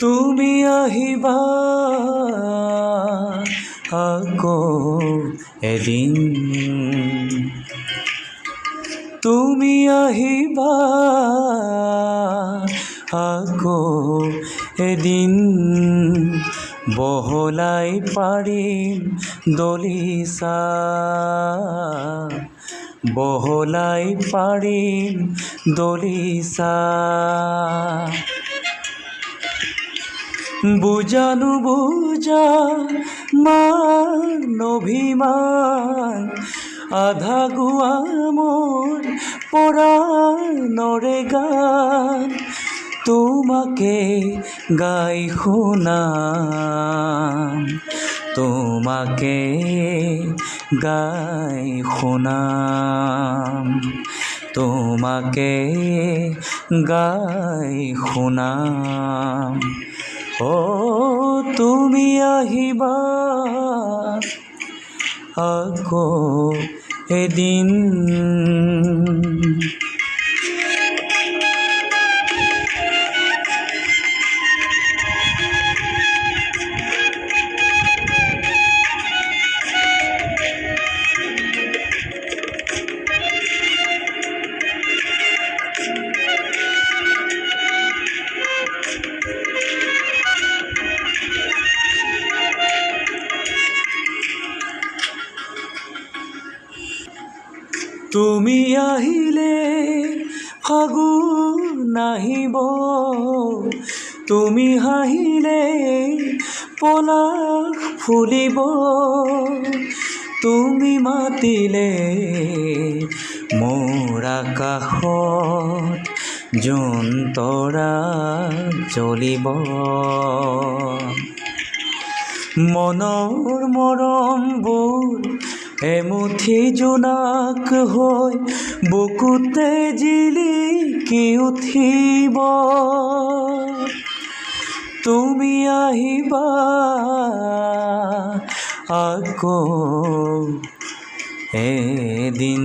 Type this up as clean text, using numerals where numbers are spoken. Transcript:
তুমি আহিবা আকৌ এদিন, তুমি আহিবা আকৌ এদিন, বহলাই পাৰিম দলিচা, বহলাই পাৰিম দলিচা। বুজা নুবুজা মান অভিমান, আধা গোৱা মোৰ পৰাণৰে গান, তোমাকে গাই শুনাম, তোমাকে গাই শুনাম, তোমাকে গাই শুনাম। ও তুমি আহিবা আকৌ এদিন। তুমি আহিলে ফাগুন আহিব, তুমি হাঁহিলে পলাশ ফুলিব, তুমি মাতিলে মোৰ আকাশত জোন তৰা জ্বলিব। মনৰ মৰমবোৰ এমুঠি জোনাক হৈ বুকুতে জিলিকি উঠিব, তুমি আহিবা আকৌ এদিন।